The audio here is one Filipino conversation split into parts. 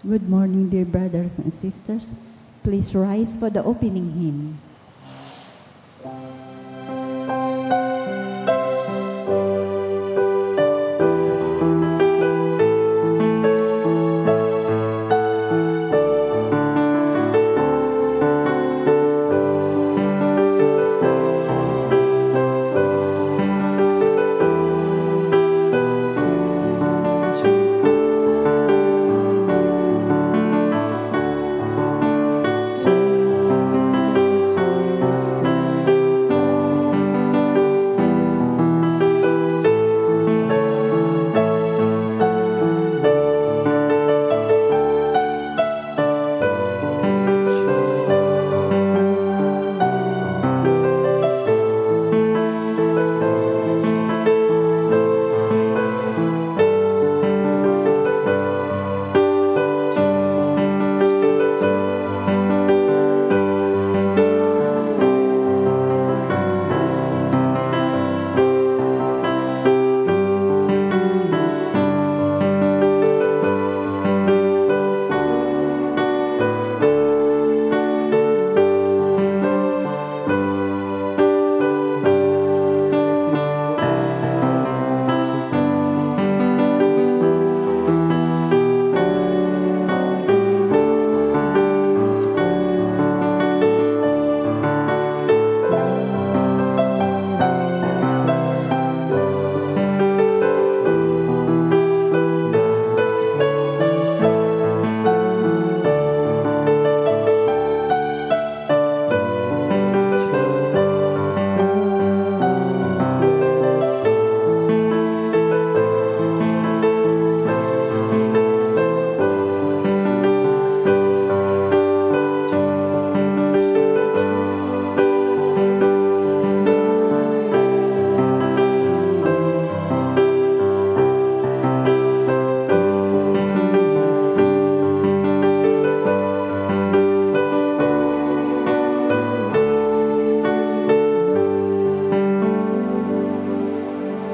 Good morning, dear brothers and sisters. Please rise for the opening hymn.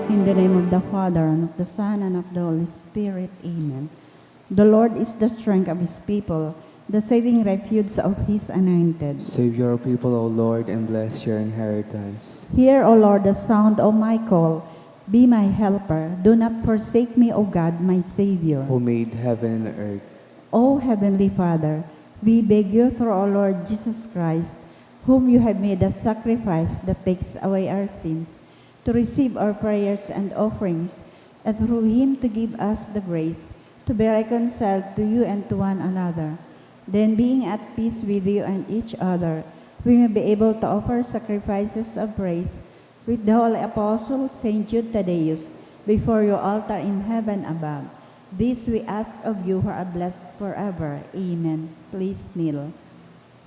In the name of the Father, and of the Son, and of the Holy Spirit. Amen. The Lord is the strength of his people, the saving refuge of his anointed. Save your people, O Lord, and bless your inheritance. Hear, O Lord, the sound of my call. Be my helper. Do not forsake me, O God, my Savior. Who made heaven and earth. O Heavenly Father, we beg you through our Lord Jesus Christ, whom you have made a sacrifice that takes away our sins, to receive our prayers and offerings, and through him to give us the grace to be reconciled to you and to one another. Then, being at peace with you and each other, we may be able to offer sacrifices of praise with the holy apostle Saint Jude Thaddeus before your altar in heaven above. This we ask of you who are blessed forever. Amen. Please kneel.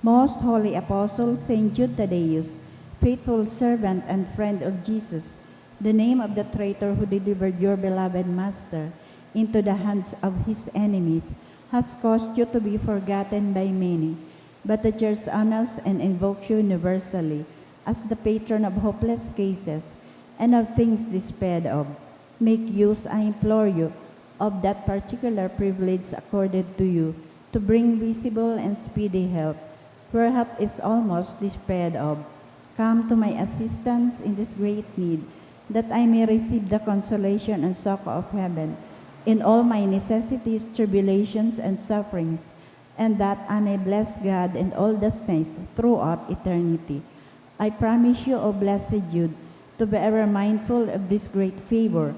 Most holy apostle Saint Jude Thaddeus, faithful servant and friend of Jesus, the name of the traitor who delivered your beloved Master into the hands of his enemies, has caused you to be forgotten by many, but the Church honors and invokes you universally as the patron of hopeless cases and of things despaired of. Make use, I implore you, of that particular privilege accorded to you to bring visible and speedy help, where help is almost despaired of. Come to my assistance in this great need, that I may receive the consolation and succor of heaven in all my necessities, tribulations, and sufferings, and that I may bless God and all the saints throughout eternity. I promise you, O blessed Jude, to be ever mindful of this great favor,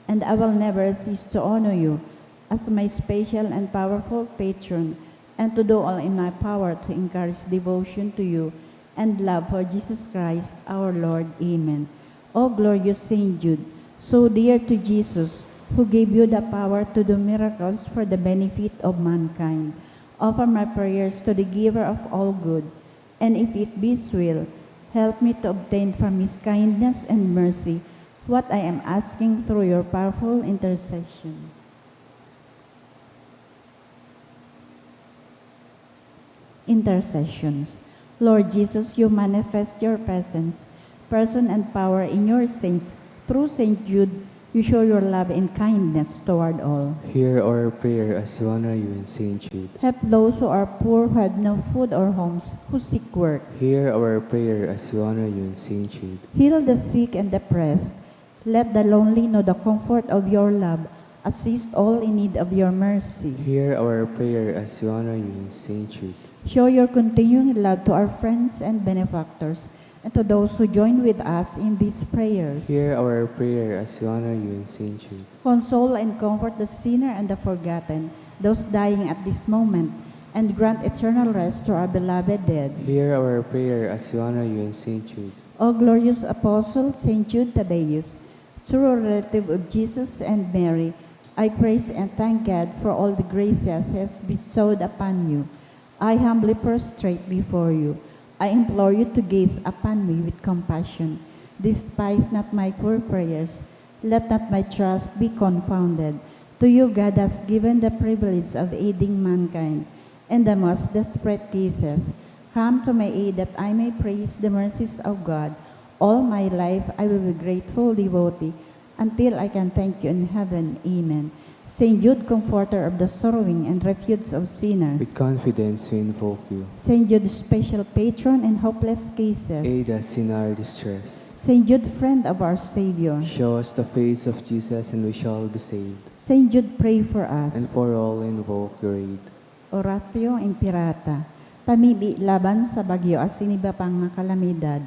and I will never cease to honor you as my special and powerful patron, and to do all in my power to encourage devotion to you and love for Jesus Christ our Lord. Amen. O glorious Saint Jude, so dear to Jesus, who gave you the power to do miracles for the benefit of mankind, offer my prayers to the giver of all good, and if it be his will, help me to obtain from his kindness and mercy what I am asking through your powerful intercession. Intercessions. Lord Jesus, you manifest your presence, person and power in your saints through Saint Jude, You show your love and kindness toward all. Hear our prayer as we honor you in St. Jude. Help those who are poor, who have no food or homes, who seek work. Hear our prayer as we honor you in St. Jude. Heal the sick and depressed. Let the lonely know the comfort of your love. Assist all in need of your mercy. Hear our prayer as we honor you in St. Jude. Show your continuing love to our friends and benefactors, and to those who join with us in these prayers. Hear our prayer as we honor you in St. Jude. Console and comfort the sinner and the forgotten, those dying at this moment, and grant eternal rest to our beloved dead. Hear our prayer as we honor you in St. Jude. O glorious Apostle Saint Jude Thaddeus, true relative of Jesus and Mary, I praise and thank God for all the graces He has bestowed upon you. I humbly prostrate before you. I implore you to gaze upon me with compassion. Despise not my poor prayers. Let not my trust be confounded. To you God has given the privilege of aiding mankind in the most desperate cases. Come to my aid that I may praise the mercies of God. All my life I will be grateful devotee until I can thank you in heaven. Amen. Saint Jude, comforter of the sorrowing and refuge of sinners. With confidence we invoke you. Saint Jude, special patron in hopeless cases. Aid us in our distress. Saint Jude, friend of our Savior. Show us the face of Jesus and we shall be saved. Saint Jude, pray for us. And for all invoke your aid. Oratio Imperata. Pamibi laban sa bagyo asin iba pang mga kalamidad.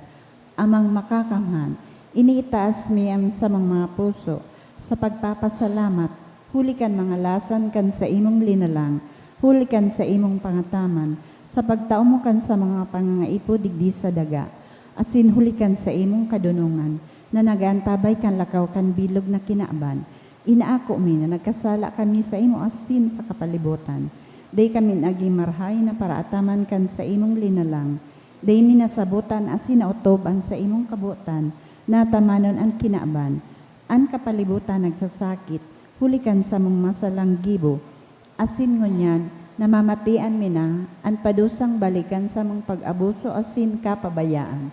Amang makakamhan, iniitaas miyam sa mga puso sa pagpapasalamat. Hulikan mga lasan kan sa imong linalang, hulikan sa imong pangataman, sa pagtao mo kan sa mga pangangaipo digdi sa daga, asin hulikan sa imong kadunungan, na nagantabay kan lakaw kan bilog na kinaaban. Inaako mi na nagkasala kami sa imo asin sa kapalibutan. Day kami naging marhay na paraataman kan sa imong linalang. Day minasabutan asin na utoban sa imong kabutan, na tamanon ang kinaaban. An kapalibutan nagsasakit, hulikan sa mong masalang gibo, asin ngunyan, namamatian mina, an padusang balikan sa mong pag-abuso asin kapabayaan.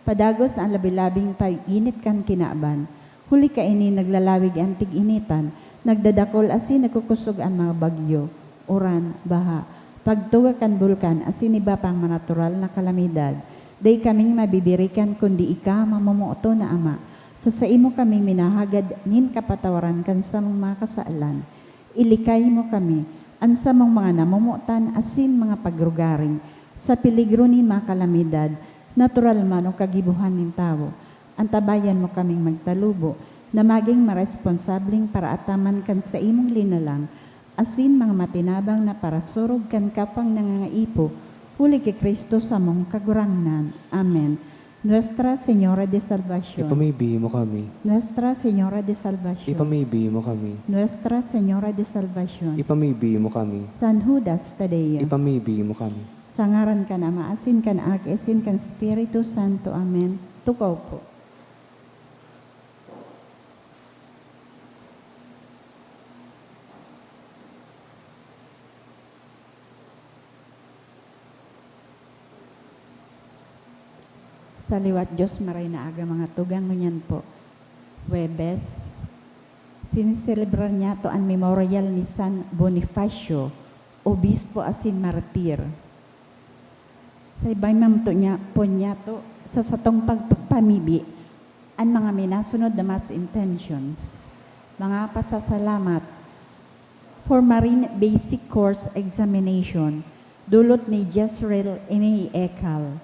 Padagos ang labilabing pag-init kan kinaaban, huli ka ini naglalawig ang tig-initan, nagdadakol asin nagkukusog ang mga bagyo, uran, baha, pagtuga kan bulkan asin iba pang manatural na kalamidad. Day kaming mabibirikan kundi ika mamumuoto na ama, sa imo kami minahagad nin kapatawaran kan sa mga kasaalan. Ilikay mo kami, ansa mong mga namumutan asin mga pagrugaring, sa peligro ni mga kalamidad, natural man o kagibuhan ng tao. Antabayan mo kaming magtalubo, na maging maresponsabling para ataman kan sa imong linalang, asin mga matinabang na para surog kan kapang nangangaipo, huli kay Kristo sa mong kagurangnan. Amen. Nuestra Señora de Salvación. Ipamibigay mo kami. Nuestra Señora de Salvación. Ipamibigay mo kami. Nuestra Señora de Salvación. Ipamibigay mo kami. San Judas Tadeo. Ipamibigay mo kami. Sangaran ka na maasin kan ak, esin kan Espiritu Santo. Amen. Tukaw po. Sa liwat Diyos, maray na aga mga tugang ngunyan po. Webes, siniselebrar niya to ang memorial ni San Bonifacio, obispo asin martir. Sa ibang mamto niya po niya to, sa satong pagpamibi, ang mga minasunod na mass intentions, mga pasasalamat for Marine Basic Course Examination, dulot ni Jezreel M.A. Ekal.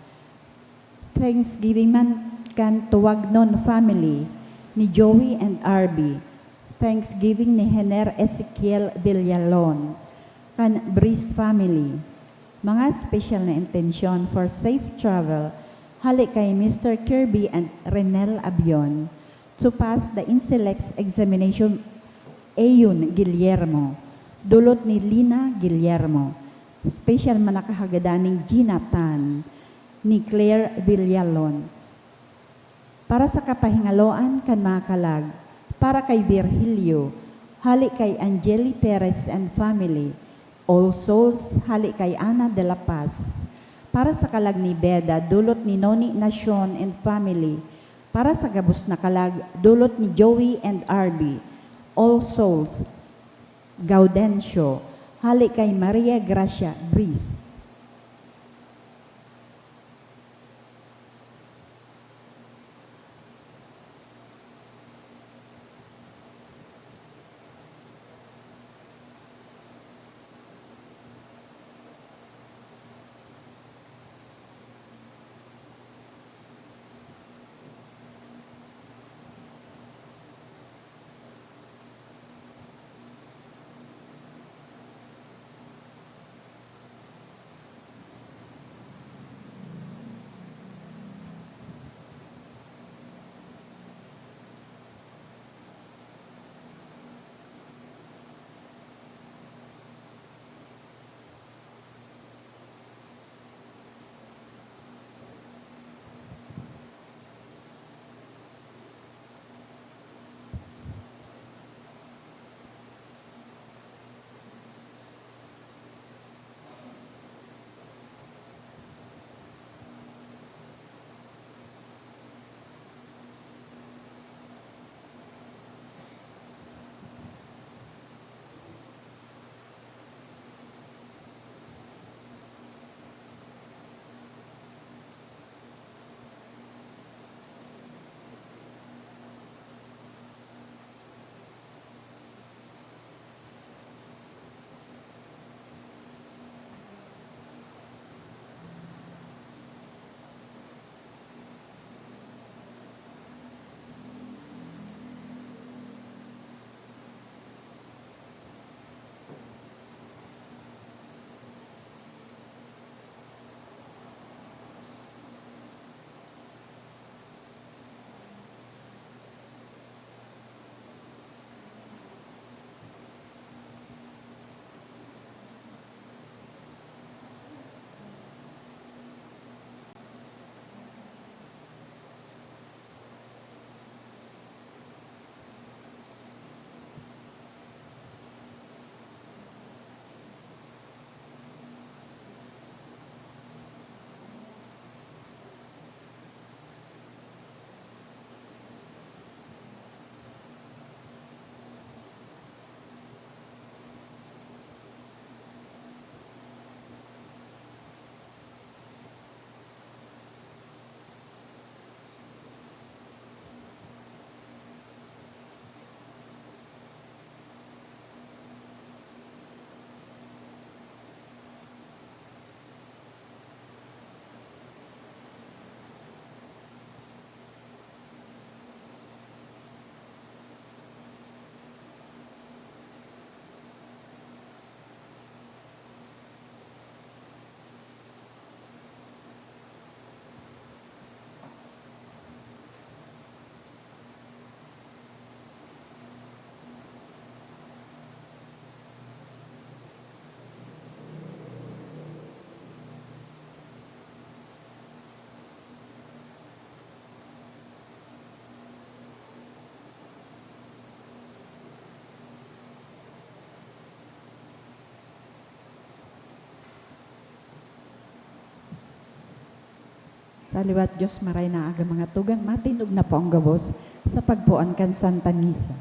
Thanksgiving man kan Tuwagnon family ni Joey and Arby. Thanksgiving ni Hener Ezekiel Villalon kan Breeze family. Mga special na intention for safe travel halik kay Mr. Kirby and Renel Abion to pass the INSELEX examination. Ayun Guillermo, dulot ni Lina Guillermo. Special man nakahagadaning Gina Tan ni Claire Villalon. Para sa kapahingaloan kan mga kalag, para kay Virgilio, halik kay Angeli Perez and family. All Souls, halik kay Ana de la Paz. Para sa kalag ni Beda, dulot ni Noni Nacion and family. Para sa gabos na kalag, dulot ni Joey and Arby, All Souls, Gaudencio, hali kay Maria Gracia Briz. Sa liwat Diyos maray na aga mga tugang, matinog na po ang gabos sa pagpuan kan Santa Misa.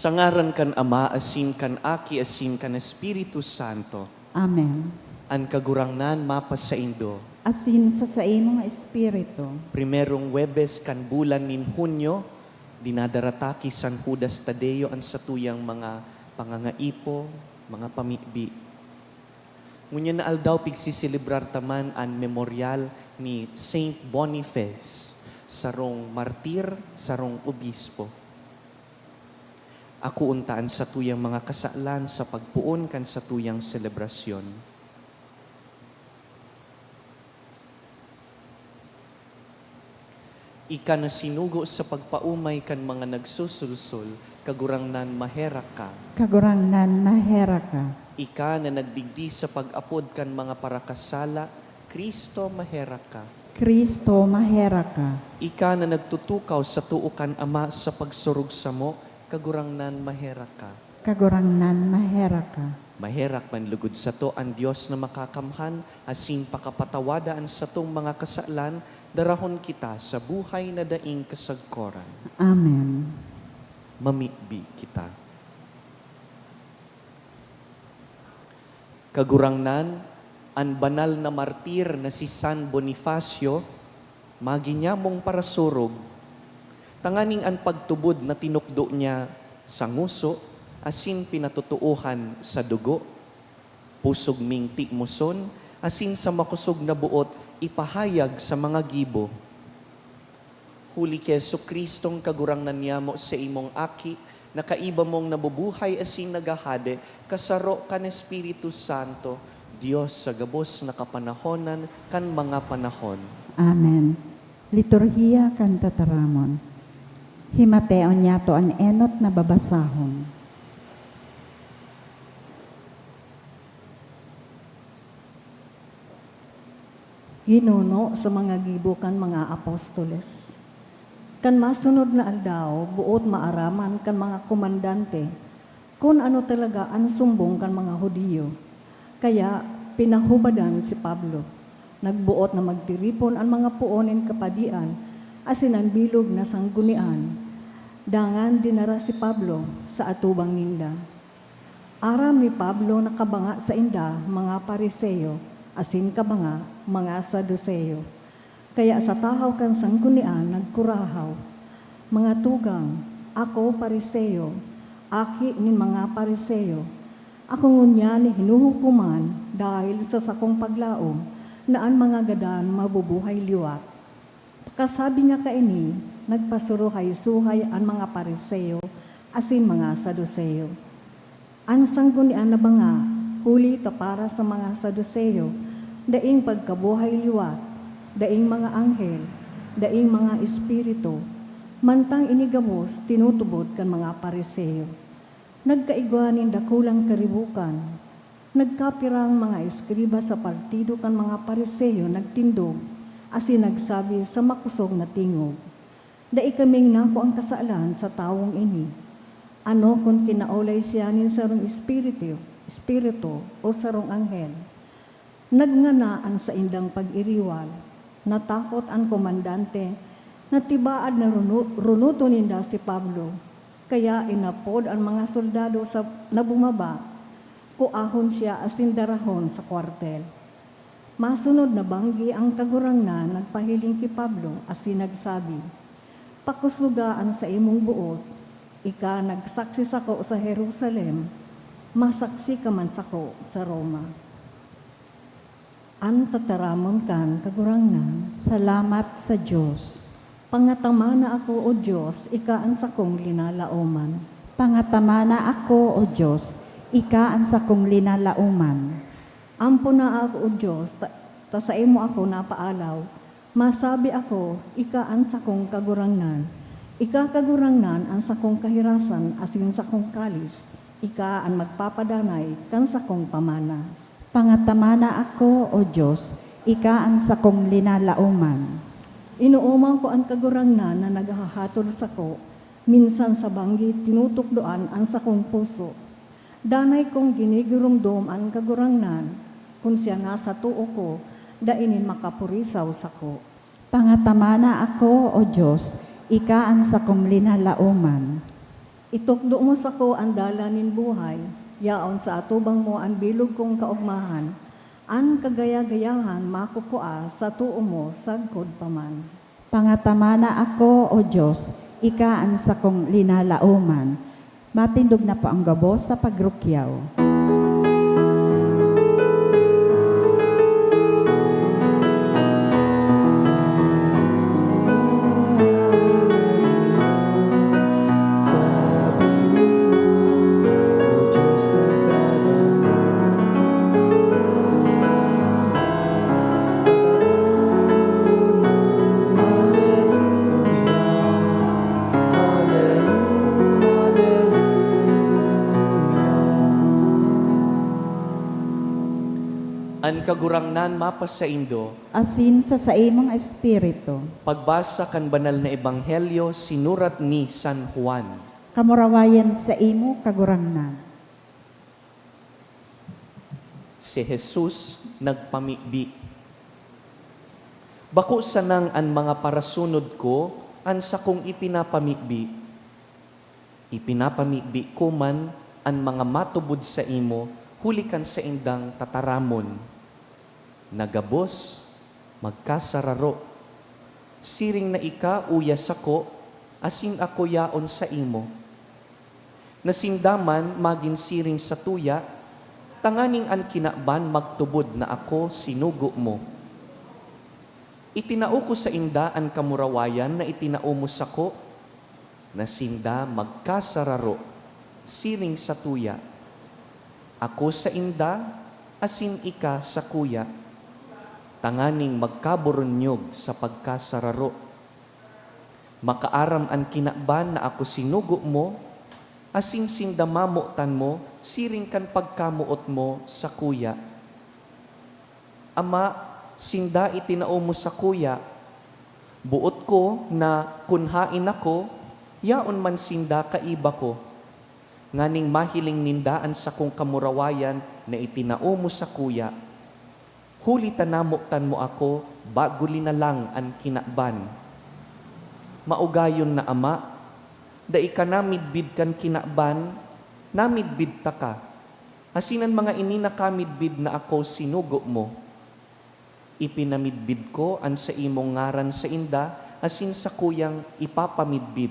Sa ngaran kan Ama, asin kan Aki, asin kan Espiritu Santo, Amen. an kagurangnan mapas sa Indo. Asin sa imong espiritu, Primerong Webes kan bulan nin Hunyo, dinadarataki San Judas Tadeo ang satuyang mga pangangaipo, mga pamibi. Ngunya na aldaw pigsiselebrar taman an memorial ni Saint Boniface, sarong martir, sarong obispo. Ako untaan sa tuyang mga kasalan sa pagpuon kan sa tuyang selebrasyon. Ika na sinugo sa pagpaumay kan mga nagsusulsol, kagurangnan mahera ka. Kagurangnan mahera ka. Ika na nagdigdi sa pag-apod kan mga parakasala, Kristo mahera ka. Kristo mahera ka. Ika na nagtutukaw sa tuukan Ama sa pagsurug sa mo, kagurangnan mahera ka. Kagurangnan mahera ka. Maherak man lugod sa to ang Diyos na makakamhan, asin pakapatawadaan sa tong mga kasalan, darahon kita sa buhay na daing kasagkoran. Amen. Mamibi kita. Kagurangnan, ang banal na martir na si San Bonifacio, maginyamong parasurog, tanganing ang pagtubod na tinukdo niya sa nguso, asin pinatutuuhan sa dugo, pusog ming tikmuson, asin sa makusog na buot, ipahayag sa mga gibo. Huli kay Jesucristong kagurangnan niya mo sa imong aki, nakaiba mong nabubuhay asin nagahade, kasaro kan Espiritu Santo, Diyos sa gabos na kapanahonan kan mga panahon. Amen. Liturhiya kan tataramon. Himateon niya to an enot na babasahon. Ginuno sa mga gibukan mga apostoles. Kan masunod na aldaw, buot maaraman kan mga komandante, kung ano talaga ang sumbong kan mga Hudiyo. Kaya pinahubadan si Pablo. Nagbuot na magtiripon ang mga puonin kapadian, asin ang bilog na sanggunian. Dangan dinara si Pablo sa atubang ninda. Aram ni Pablo nakabanga sa inda mga Pariseo, asin kabanga mga Saduceo. Kaya sa tahaw kan sanggunian nagkurahaw. Mga tugang, ako Pariseo, aki nin mga Pariseo. Ako ngunya ni hinuhukuman dahil sa sakong paglaom na ang mga gadan mabubuhay liwat. Pagkasabi niya kaini, nagpasuruhay-suhay ang mga Pariseo asin mga Saduceo. Ang sanggunian na banga, huli ta para sa mga Saduceo, daing pagkabuhay liwat, daing mga anghel, daing mga espiritu, mantang inigamos tinutubod kan mga Pariseo. Nagkaigwanin dakulang karibukan, nagkapirang mga eskriba sa partido kan mga Pariseo nagtindog, asin nagsabi sa makusog na tingog, dai kaming nako ang kasalan sa tawong ini. Ano kung kinaulay siya nin sarong espiritu o sarong anghel. Nagnganaan sa indang pag-iriwal, natakot ang komandante, natibaad na runuto ninda si Pablo, kaya inapod ang mga soldado sa nabumaba, kuahon siya asin darahon sa kwartel. Masunod na banggi ang kagurangnan, nagpahiling ki Pablo asin nagsabi, pakuslugaan sa imong buot, ika nagsaksi sako sa Jerusalem, masaksi ka man sako sa Roma. Ang tataramon kan kagurangnan, Salamat sa Diyos. pangatama na ako o Diyos, ika ang sakong linalauman. Pangatama na ako, O Diyos, ika ang sakong linalauman. Ampo na ako o Diyos, ta sa imo ako napaalaw. Masabi ako, ika ang sakong kagurangnan. Ika kagurangnan ang sakong kahirasan asin sakong kalis. Ika ang magpapadanay kan sakong pamana. Pangatama na ako, O Diyos, ika ang sakong linalauman. Inuumaw ko ang kagurangnan na naghahatol sako. Minsan sa banggi tinutukdoan ang sakong puso. Danay kong ginigurumdom ang kagurangnan. Kung siya nasa tuo ko, dainin makapurisaw sako. Pangatama na ako, O Diyos, ika ang sakong linalauman. Itukdo mo sako ang dalanin buhay, yaon sa atubang mo ang bilog kong kaugmahan, ang kagaya-gayahan makukua sa tuo mo sagkod paman. Pangatama na ako, O Diyos, ika ang sakong linalauman. Matindog na po ang gabo sa pagrukyaw. kagurangnan mapas sa Indo, asin sa imong espiritu. pagbasa kan banal na ebanghelyo sinurat ni San Juan. Kamurawayan sa imo kagurangnan. Si Jesus nagpamibi. Bako sanang an mga parasunod ko, an sa kong ipinapamibi. Ipinapamibi ko man an mga matubod sa imo, hulikan sa indang tataramon. Nagabos, magkasararo. Siring na ika, uyas ako, asin ako yaon sa imo. Nasindaman, magin siring sa tuya, tanganing an kinakban magtubod na ako sinugo mo. Itinao ko sa inda ang kamurawayan na itinao mo sa ko, na sinda magkasararo, siring sa tuya. Ako sa inda, asin ika sa kuya, tanganing magkaburonyog sa pagkasararo. Makaaram ang kinakban na ako sinugo mo, asin sinda mamutan mo, siring kan pagkamuot mo sa kuya. Ama, sinda itinao mo sa kuya, buot ko na kunhain ako, yaon man sinda kaiba ko. Nganing mahiling nindaan sa kong kamurawayan na itinao mo sa kuya, huli tanamutan mo ako, bago linalang ang kinakban. Maugayon na ama, da ika namidbid kan kinakban, namidbid ta ka. Asinan mga inina kamidbid na ako sinugo mo. Ipinamidbid ko an sa imong ngaran sa inda, asin sa kuyang ipapamidbid.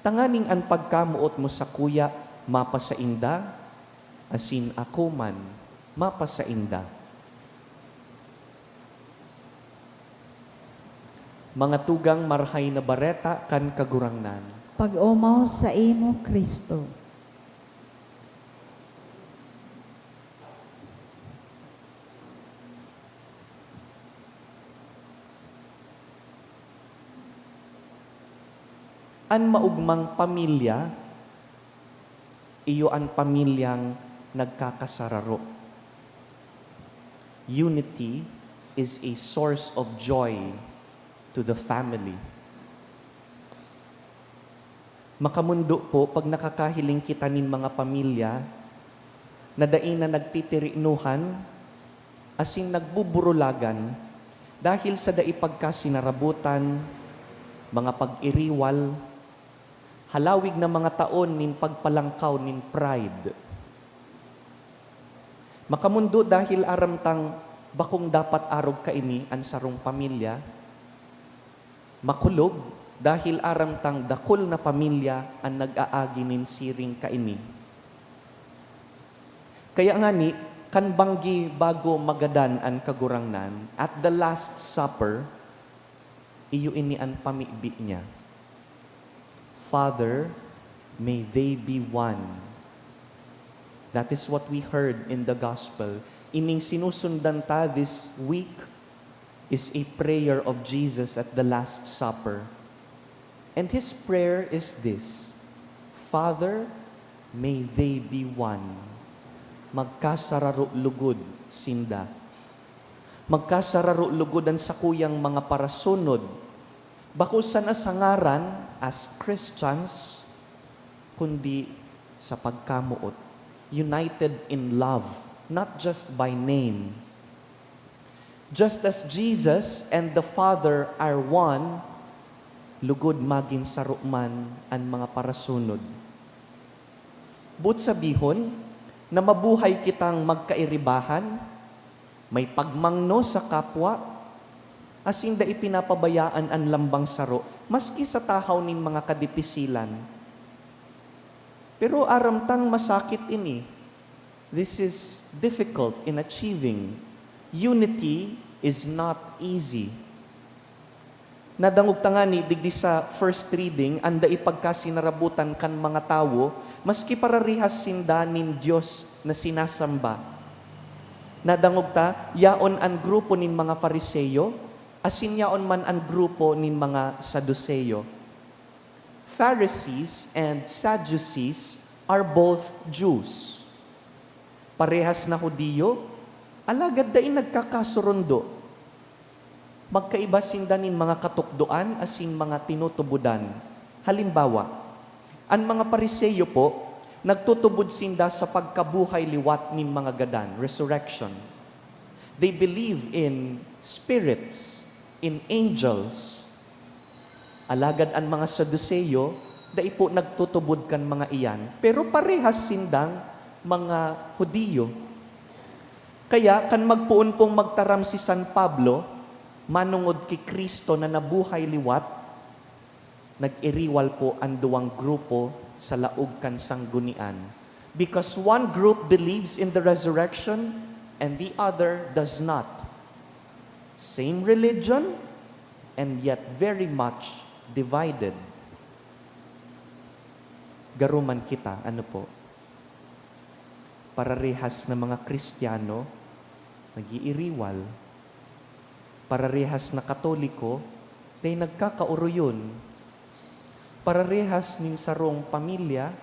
Tanganing an pagkamuot mo sa kuya, mapa sa inda, asin ako man, mapa sa inda. Mga tugang marhay na bareta kan kagurangnan. Pag-umaw sa imo, Kristo. An maugmang pamilya, iyo ang pamilyang nagkakasararo. Unity is a source of joy to the family. Makamundo po, pag nakakahiling kita nin mga pamilya, na dain na nagtitirinuhan, asing nagbuburulagan, dahil sa daipagkasinarabutan, mga pag-iriwal, halawig na mga taon nin pagpalangkaw nin pride. Makamundo dahil aramtang bakong dapat arog kaini ang sarong pamilya. Makulog dahil aramtang dakol na pamilya ang nag-aagi nin siring kaini. Kaya nga ni, kan banggi bago magadan ang kagurangnan, at the Last Supper, iyo ini ang pamibi niya. Father, may they be one. That is what we heard in the gospel. Ining sinusundan ta this week is a prayer of Jesus at the Last Supper. And his prayer is this: Father, may they be one. Magkasararo lugod sinda. Magkasararo lugodan sa kuyang mga parasunod. Bako sa nasangaran as Christians, kundi sa pagkamuot. United in love, not just by name. Just as Jesus and the Father are one, lugod maging saruman ang mga parasunod. But sabihon, na mabuhay kitang magkairibahan, may pagmangno sa kapwa, asin da ipinapabayaan ang lambang saro, maski sa tahaw nin mga kadipisilan. Pero aramtang masakit ini. This is difficult in achieving. Unity is not easy. Nadangog tangani, digdi sa first reading, anda ipagkasinarabutan kan mga tawo, maski pararihas sindanin Diyos na sinasamba. Nadangog ta, yaon ang grupo nin mga Fariseyo, asin yaon man ang grupo nin mga Saduseyo. Pharisees and Sadducees are both Jews. Parehas na Hudiyo, Alagad dain nagkakasurundo. Magkaiba sindanin mga katukdoan asin mga tinutubudan. Halimbawa, ang mga Pariseyo po, nagtutubod sinda sa pagkabuhay liwat nin mga gadan, resurrection. They believe in spirits, in angels. Alagad ang mga Saduceo, dai po nagtutubod kan mga iyan. Pero parehas sindang mga Hudiyo. Kaya kan magpuon pong magtaram si San Pablo, manungod kay Kristo na nabuhay liwat, nag-iriwal po ang duwang grupo sa laog kan sanggunian. Because one group believes in the resurrection and the other does not. Same religion and yet very much divided. Garuman kita, ano po? Pararehas na mga Kristiyano, nag-iiriwal. Pararehas na Katoliko, day nagkakauruyon. Pararehas nin sarong pamilya,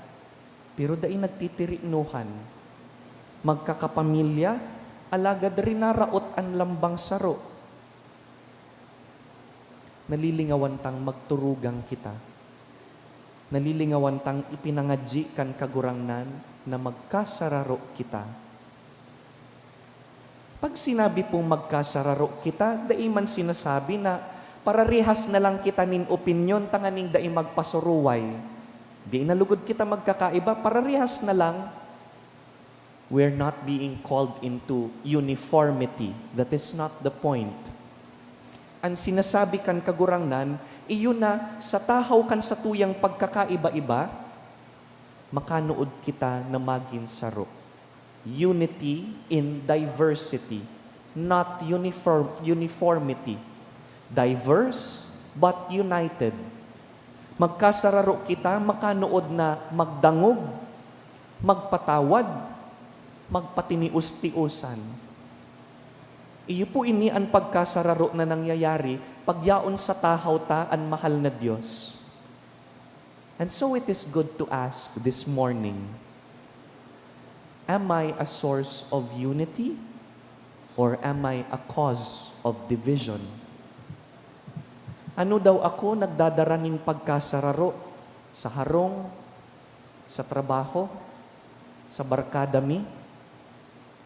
pero day nagtitiriknuhan. Magkakapamilya, alagad rin naraot ang lambang saro. Nalilingawan tang magturugang kita. Nalilingawan tang ipinangadji kan kagurangnan na magkasararo kita. Pag sinabi pong magkasararo kita, dai man sinasabi na pararehas na lang kita nin opinyon tanganing dai magpasuruway. Di nalugod kita magkakaiba, pararehas na lang. We're not being called into uniformity. That is not the point. Ang sinasabi kan kagurangnan, iyon na sa tahaw kan sa tuyang pagkakaiba-iba, makanuod kita na maging saro. Unity in diversity, not uniformity. Diverse but united. Magkasararo kita, makanuod na magdangog, magpatawad, magpatinius-tiusan. Iyo po ini ang pagkasararo na nangyayari pagyaon sa tahaw ta ang mahal na Diyos. And so it is good to ask this morning, am I a source of unity or am I a cause of division? Ano daw ako nagdadara ning pagkasararo sa harong, sa trabaho, sa barkada mi?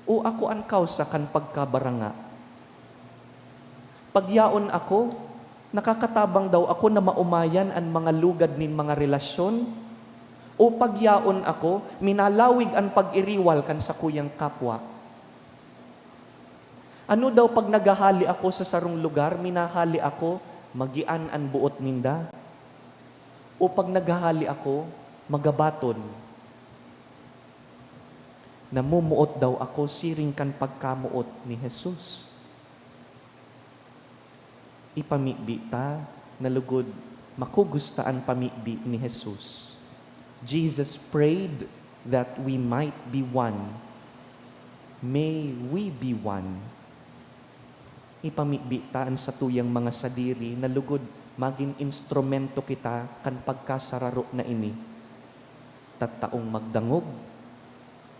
O ako ang kausa kan pagkabaranga? Pagyaon ako, nakakatabang daw ako na maumayan ang mga lugad nin mga relasyon? O pagyaon ako, minalawig ang pag-iriwal kan sa kuyang kapwa? Ano daw pag nagahali ako sa sarong lugar, minahali ako, magian ang buot ninda? O pag naghahali ako, magabaton? Namumuot daw ako siring kan pagkamuot ni Jesus. Ipamibi ta, nalugod, makugusta ang pamibi ni Jesus. Jesus prayed that we might be one. May we be one. Ipamibi ta ang sa tuyang mga sadiri, nalugod, maging instrumento kita kan pagkasararo na ini. Tattaong magdangog,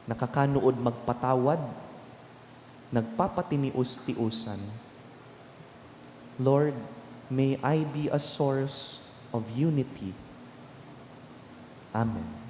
nakakanuod magpatawad, nagpapatinius-tiusan. Lord, may I be a source of unity. Amen.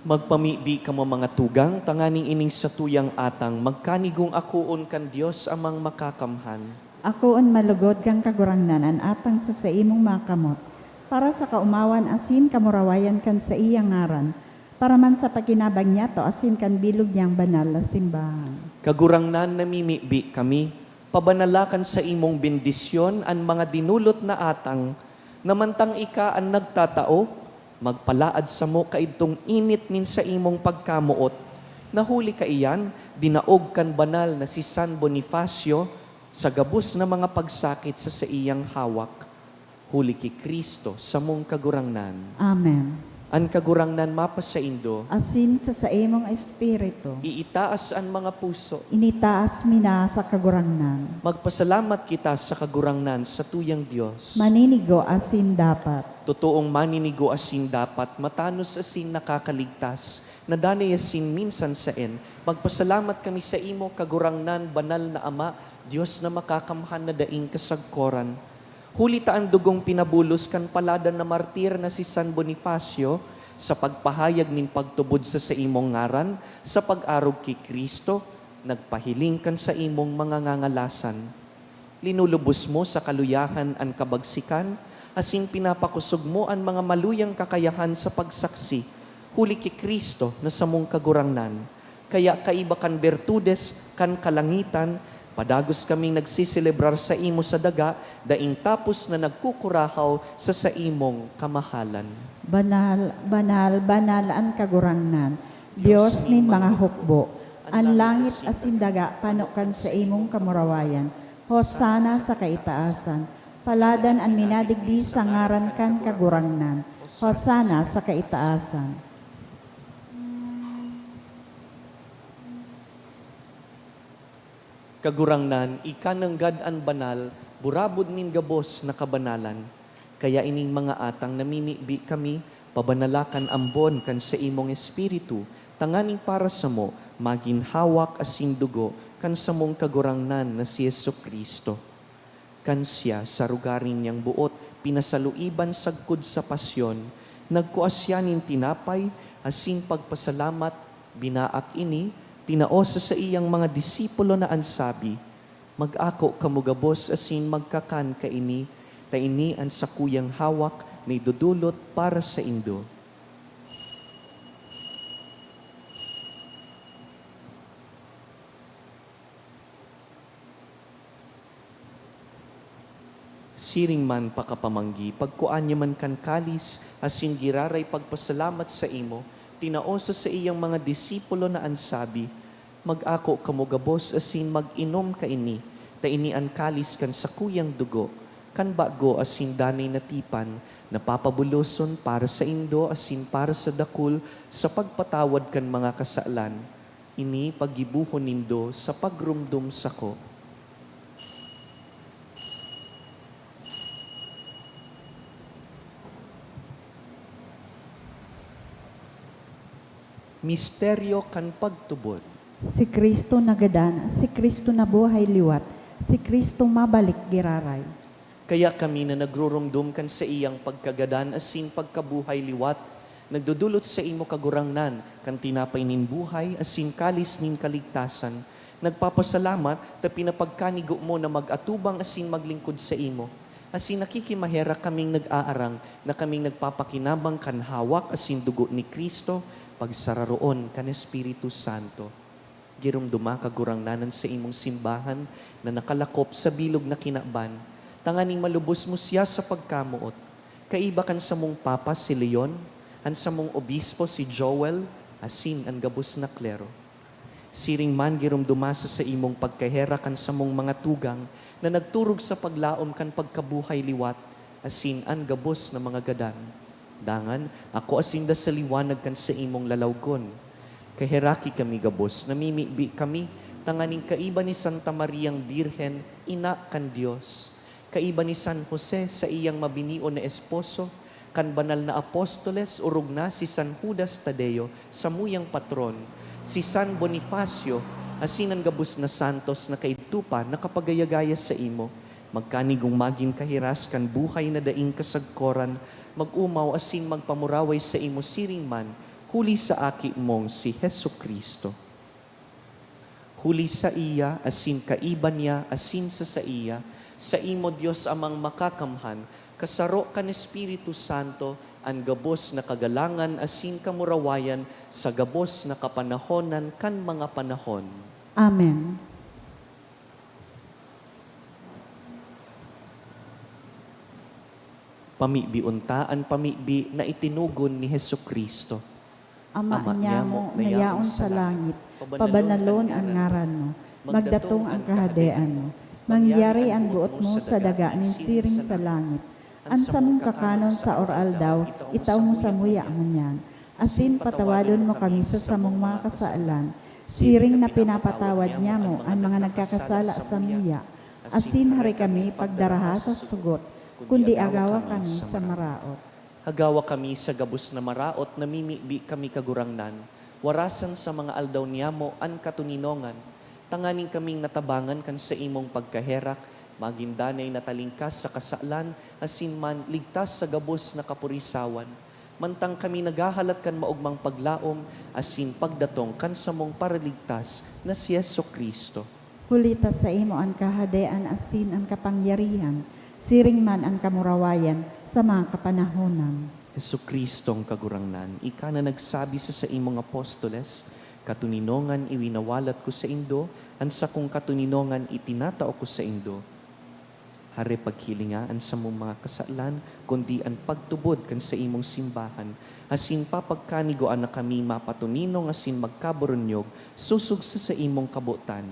Magpamibi ka mo mga tugang, tanganing ining sa tuyang atang, magkanigong akuon kan Dios amang makakamhan. Akoon malugod kang kagurangnanan atang sa imong makamot, para sa kaumawan asin kamurawayan kan sa iyang ngaran, para man sa pakinabang niya to asin kan bilog niyang banal na simbahan. Kagurangnan namimibi kami, pabanalakan sa imong bendisyon ang mga dinulot na atang, namantang ika ang nagtatao, magpalaad sa mo kaidtong init nin sa imong pagkamuot. Nahuli ka iyan, dinaog kan banal na si San Bonifacio sa gabos na mga pagsakit sa iyang hawak. Huli ki Kristo sa mong kagurangnan. Amen. Ang kagurangnan mapas sa indo, Asin sa imong espiritu, iitaas ang mga puso. initaas mina sa kagurangnan. Magpasalamat kita sa kagurangnan sa tuyang Diyos. Maninigo asin dapat. Totoong maninigo asin dapat, matanos asin nakakaligtas, nadanay asin minsan saen. Magpasalamat kami sa imo, kagurangnan, banal na Ama, Diyos na makakamhan na daing kasagkoran. Huli ta ang dugong pinabulos kan paladan na martir na si San Bonifacio sa pagpahayag nin pagtubod sa imong ngaran, sa pag-arog ki Kristo, nagpahiling kan sa imong mga ngangalasan. Linulubos mo sa kaluyahan ang kabagsikan, asin pinapakusog mo ang mga maluyang kakayahan sa pagsaksi. Huli ki Kristo na sa mong kagurangnan. Kaya kaiba kan bertudes, kan kalangitan, padagos kaming nagsiselebrar sa imo sa daga, daing tapos na nagkukurahaw sa imong kamahalan. Banal, banal, banal ang kagurangnan. Diyos nin mga hukbo. Ang langit asin daga panukan sa imong kamurawayan. Hosana sa kaitaasan. Paladan ang minadigdi sa ngaran kan kagurangnan. Hosana sa kaitaasan. Kagurangnan, ikananggad an banal, burabod nin gabos na kabanalan. Kaya ining mga atang namimibi kami, pabanalakan ambon kan sa imong espiritu, tanganing para sa mo, maginhawak asin dugo, kan sa mong kagurangnan na si Jesucristo. Kan siya sa rugaring niyang buot, pinasaluiban sagkod sa pasyon, nagkuasyanin tinapay, asin pagpasalamat, binaak ini, tinaos sa iyang mga disipulo na ansabi, mag-ako kamugabos asin magkakan kaini, taini ang sakuyang hawak may dudulot para sa indo. Siring man pakapamanggi, pagkuan niya man kan kalis, asin giraray pagpasalamat sa imo, tinaosa sa iyang mga disipulo na ansabi, mag-ako kamugabos asin mag-inom kaini, taini an kalis kan sa kuyang dugo, kan bago asin danay natipan, napapabuloson para sa indo asin para sa dakul, sa pagpatawad kan mga kasaalan, ini pagibuhon nindo sa pagrumdum sako. Misteryo kan pagtubod. Si Kristo nagadan, si Kristo na buhay liwat, si Kristo mabalik giraray. Kaya kami na nagrurumdum kan sa iyang pagkagadan asin pagkabuhay liwat, nagdudulot sa imo kagurangnan, kan tinapay nin buhay asin kalis nin kaligtasan, nagpapasalamat ta pinapagkanigo mo na mag-atubang asin maglingkod sa imo. Asin nakikimahera kaming nag-aarang na kaming nagpapakinabang kan hawak asin dugo ni Kristo, pagsararoon kan Espiritu Santo. Girumduma kagurangnanan sa imong simbahan na nakalakop sa bilog na kinaban, tanganing malubos mo siya sa pagkamuot. Kaiba kan sa mong papa si Leon, an sa mong obispo si Joel, asin ang gabos na klero. Siring man girumduma sa imong pagkahera kan sa mong mga tugang na nagturog sa paglaom kan pagkabuhay liwat, asin ang gabos na mga gadan. Dangan, ako asinda sa liwanag kan sa imong lalawgon. Kaheraki kami gabos, namimibi kami, tanganing kaiba ni Santa Mariang Birhen, ina kan Diyos. Kaiba ni San Jose sa iyang mabinio na esposo, kan banal na apostoles, urog na si San Judas Tadeo, samuyang patron, si San Bonifacio, asinan gabos na santos na kaitupa, nakapagayagaya sa imo, magkanigong maging kahiras kan buhay na daing kasagkoran, mag-umaw asin magpamuraway sa imo siring man, huli sa aki mong si Hesu Kristo. Huli sa iya, asin kaiban niya, asin sa iya, sa imo Dios amang makakamhan, kasaro kan Espiritu Santo, ang gabos na kagalangan, asin kamurawayan, sa gabos na kapanahonan kan mga panahon. Amen. Pamibi untaan, pamibi na itinugon ni Hesu Kristo. Ama Ama niya mo, nayaon sa langit, pabanalon ang ngaran mo, magdatong ang kahadean mo, mangyari ang buot mo sa daga nin siring sa langit, ang samong kakanon sa oral daw, itaw mo sa muya mo niyan, asin patawadon mo kami sa samong mga kasaalan, siring na pinapatawad niya mo ang mga nagkakasala sa muya, asin hari kami pagdaraha sa sugot, kundi agawa kami sa maraot. Hagawa kami sa gabos na maraot, namimibi kami kagurangnan, warasan sa mga aldaw niyamo an katuninongan, tanganing kaming natabangan kan sa imong pagkaherak, magindanay natalingkas sa kasalan, asin man ligtas sa gabos na kapurisawan, mantang kami nagahalat kan maugmang paglaom, asin pagdatong kan sa mong paraligtas na si Yesu Kristo. Hulita sa imo ang kahadean asin ang kapangyarihan, siring man ang kamurawayan sa mga kapanahonan. Yesu Kristong kagurangnan, ika na nagsabi sa imong apostoles, katuninongan iwinawalat ko sa indo, an sa kong katuninongan itinatao ko sa indo. Hare paghilingaan sa mong mga kasalan, kundi ang pagtubod kan sa imong simbahan, asin papagkanigoan na kami mapatuninong asin magkaburunyog, susug sa imong kabutan.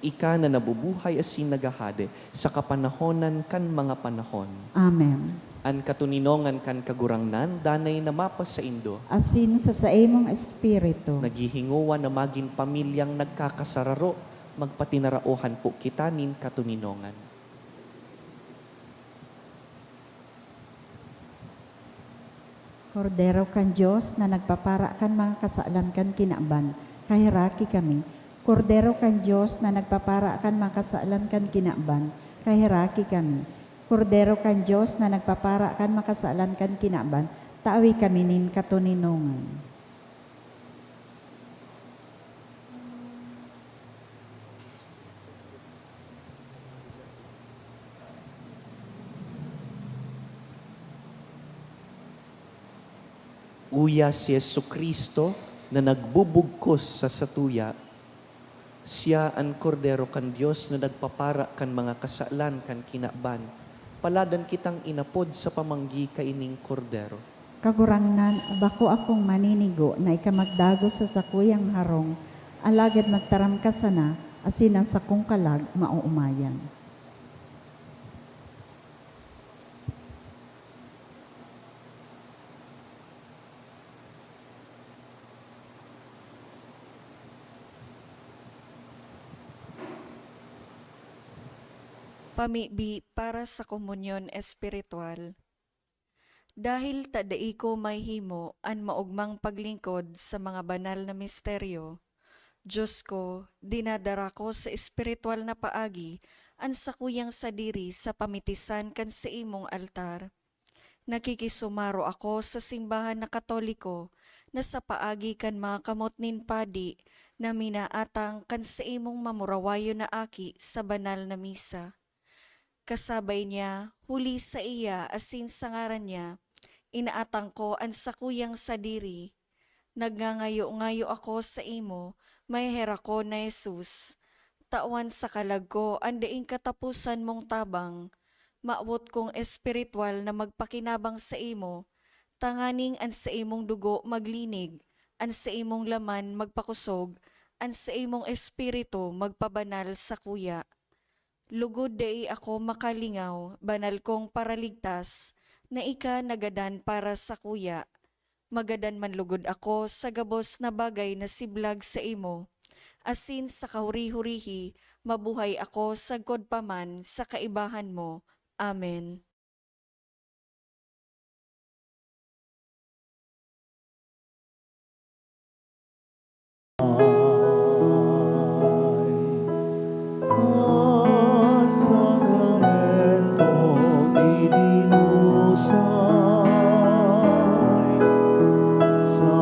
Ika na nabubuhay asin nagahade sa kapanahonan kan mga panahon. Amen. An katuninongan kan kagurangnan, danay na mapas sa indo. Asin sa imong espiritu, Naghihinguan na maging pamilyang nagkakasararo, magpatinaraohan po kita nin katuninongan. Kordero kan Diyos na nagpapara kan mga kasaalan kan kinaban, kahiraki kami. Kordero kan Diyos na nagpapara kan mga kasaalan kan kinaban, kahiraki kami. Kordero kan Diyos na nagpapara kan mga kasaalan kan kinaban, taawi kami nin katuninongan. Uya si Yesu Kristo na nagbubugkos sa satuya. Siya ang kordero kan Diyos na nagpapara kan mga kasalan kan kinaban. Paladan kitang inapod sa pamanggi kaining kordero. Kagurangnan, bako akong maninigo na ikamagdago sa sakuyang harong, alagad magtaram ka sana, asin ang sakong kalag mauumayan. Pamibi para sa komunyon espiritual. Dahil tadai ko may himo an maugmang paglingkod sa mga banal na misteryo, Diyos ko, dinadara ko sa espiritual na paagi an sakuyang sadiri sa pamitisan kan sa imong altar. Nakikisumaro ako sa simbahan na Katoliko na sa paagi kan mga kamot nin padi na minaatang kan sa imong mamurawayo na aki sa banal na misa. Kasabay niya, huli sa iya asin sa ngaran niya, inaatang ko ang sakuyang sadiri. Nagngangayo-ngayo ako sa imo, may hera ko na Jesus. Tawan sa kalag ko, andaing katapusan mong tabang. Maabot kong espiritual na magpakinabang sa imo, tanganing an sa imong dugo maglinig, an sa imong laman magpakusog, an sa imong espiritu magpabanal sa kuya. Lugod dai ako makalingaw, banal kong paraligtas, na ika nagadan para sa kuya. Magadan man lugod ako sa gabos na bagay na siblag sa imo. Asin sa kahuri-hurihi, mabuhay ako sagkod paman sa kaibahan mo. Amen. Sa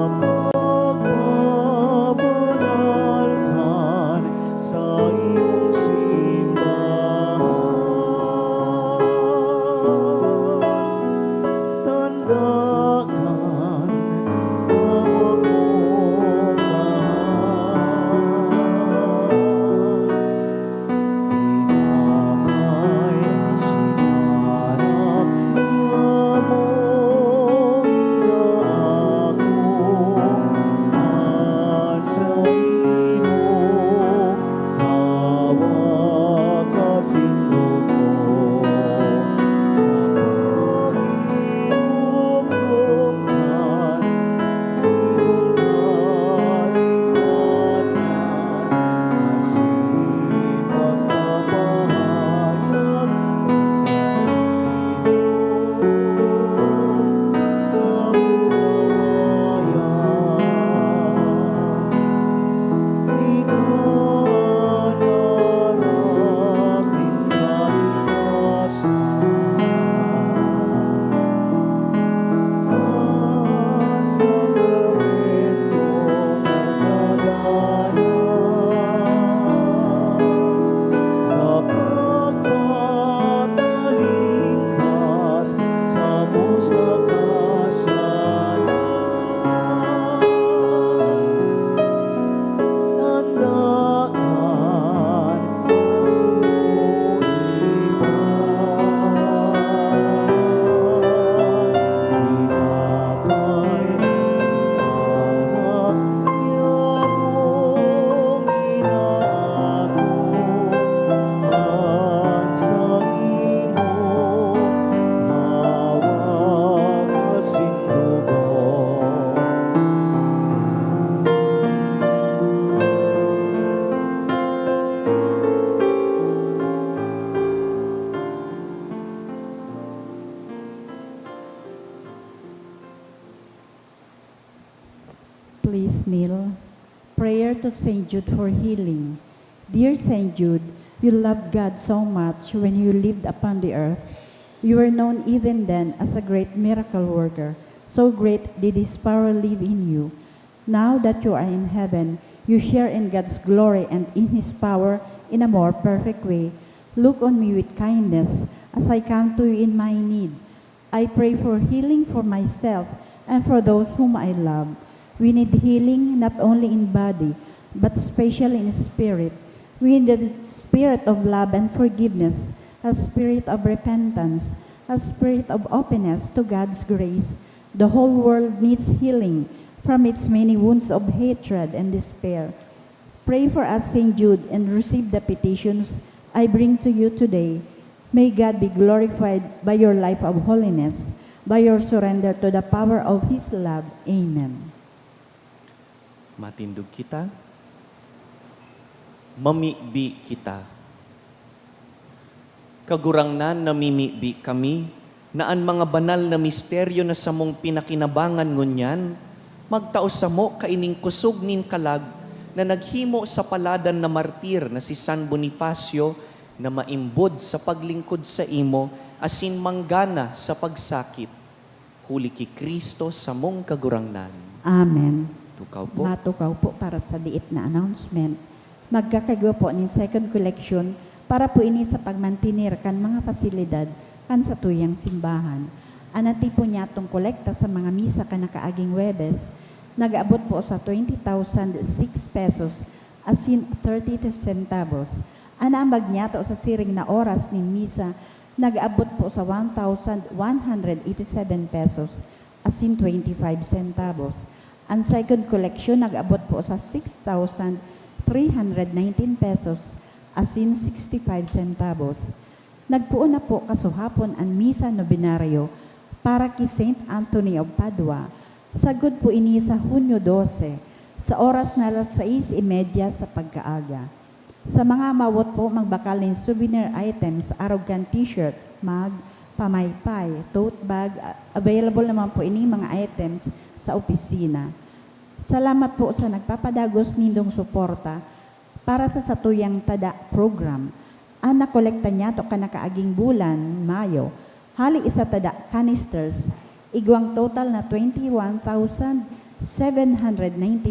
Neil. Prayer to Saint Jude for healing. Dear Saint Jude, you loved God so much when you lived upon the earth. You were known even then as a great miracle worker. So great did His power live in you. Now that you are in heaven, you share in God's glory and in His power in a more perfect way. Look on me with kindness as I come to you in my need. I pray for healing for myself and for those whom I love. We need healing not only in body, but especially in spirit. We need the spirit of love and forgiveness, a spirit of repentance, a spirit of openness to God's grace. The whole world needs healing from its many wounds of hatred and despair. Pray for us, St. Jude, and receive the petitions I bring to you today. May God be glorified by your life of holiness, by your surrender to the power of His love. Amen. Matindog kita. Mamibi kita. Kagurangnan namimibi kami, naan mga banal na misteryo na samong pinakinabangan ngunyan, magtaos sa mo kaining kusog nin kalag, na naghimo sa paladan na martir na si San Bonifacio, na maimbod sa paglingkod sa imo, asin manggana sa pagsakit. Huli ki Kristo sa mong kagurangnan. Amen. Tukaw po. Matukaw po para sa diit na announcement. Magkakagawa po ni second collection para po ini sa pagmantinir kan mga pasilidad kan sa tuyang simbahan. Anati po niya itong kolekta sa mga misa kan nakaaging Webes, nag-abot po sa 20,006 pesos asin 30 centavos. Anambag niya to sa siring na oras ni misa, nag-abot po sa 1,187 pesos asin 25 centavos. Ang second collection nag-abot po sa 6,319 pesos asin 65 centavos. Nagpuo na po kasuhapon ang misa nobinaryo para kay Saint Anthony of Padua. Sagod po ini sa Hunyo 12 sa oras na 6:30 sa pagkaaga. Sa mga mawot po magbakal ng souvenir items, arrogant t-shirt, mug, pamaypay, tote bag, available naman po ini mga items sa opisina. Salamat po sa nagpapadagos nindong suporta para sa Satuyang Tada program. Ang nakolekta niya to kanakaaging bulan, Mayo, hali isa tada canisters, igwang total na 21,790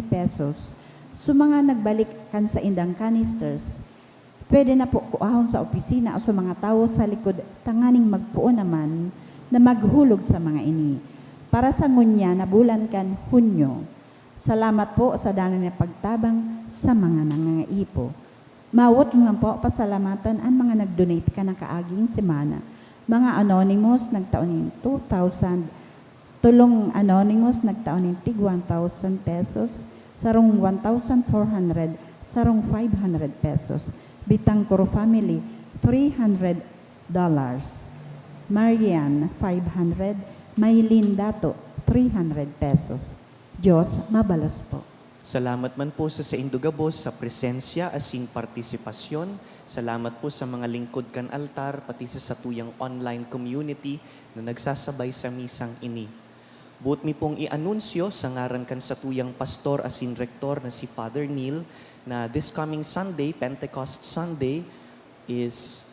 pesos. So mga nagbalik kan sa indang canisters, pwede na po kuahon sa opisina o sa mga tao sa likod, tanganing magpuo naman na maghulog sa mga ini. Para sa ngunya na bulan kan Hunyo. Salamat po sa dano na pagtabang sa mga nangangaipo. Mawot nga po pasalamatan ang mga nag-donate ka na kaaging semana. Mga anonymous nagtaon ng 2,000, tulong anonymous nagtaon ng tig 1,000 pesos, sarong 1,400, sarong 500 pesos. Bitangkoro family, $300. Marian, 500. Maylin Dato, 300 pesos. Diyos, mabalos po. Salamat man po sa Indugabos sa presensya asin partisipasyon. Salamat po sa mga lingkod kan altar, pati sa satuyang online community na nagsasabay sa misang ini. Buot mi pong i-anunsyo sa ngaran kan satuyang pastor asin rektor na si Father Neil na this coming Sunday, Pentecost Sunday, is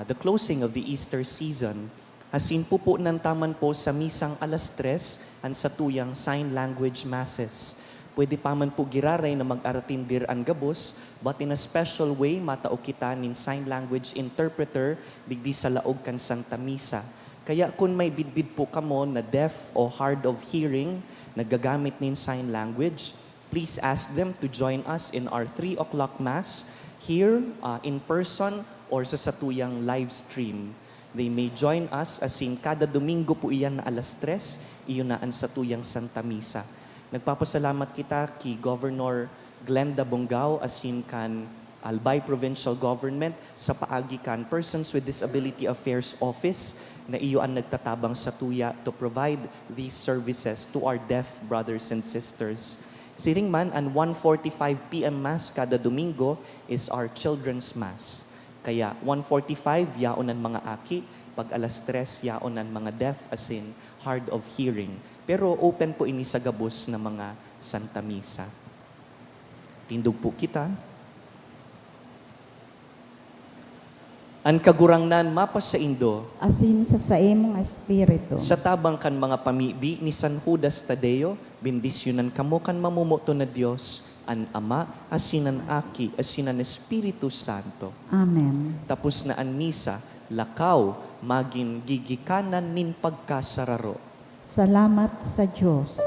the closing of the Easter season. Asin po ng taman po sa misang 3:00 ang satuyang sign language masses. Pwede pa man po giraray na mag-aratindir ang gabos, but in a special way, matao kita nin sign language interpreter digdi sa laog kan Santa Misa. Kaya kung may bidbid po kamo na deaf o hard of hearing, nagagamit nin sign language, please ask them to join us in our 3:00 Mass here in person or sa satuyang live stream. They may join us as in kada Domingo po iyan na 3:00, iyon na ang satuyang Santa Misa. Nagpapasalamat kita kay Governor Glenda Bongao asin kan Albay Provincial Government sa paagi kan Persons with Disability Affairs Office na iyo ang nagtatabang sa tuya to provide these services to our deaf brothers and sisters. Siring man, ang 1:45 p.m. Mass kada Domingo is our Children's Mass. Kaya 1:45 yaon ang mga aki, pag 3:00 yaon ang mga deaf as in hard of hearing. Pero open po ini sa gabos na mga Santa Misa. Tindog po kita. An kagurangnan mapas sa Indo, asin sa saimong espiritu. sa tabang kan mga pamibi ni San Judas Tadeo, bendisyonan kamo kan mamumuto na Dios, an Ama, asinan Aki, asinan Espiritu Santo. Amen. Tapos na an misa, lakaw, maging gigikanan nin pagkasararo. Salamat sa Diyos.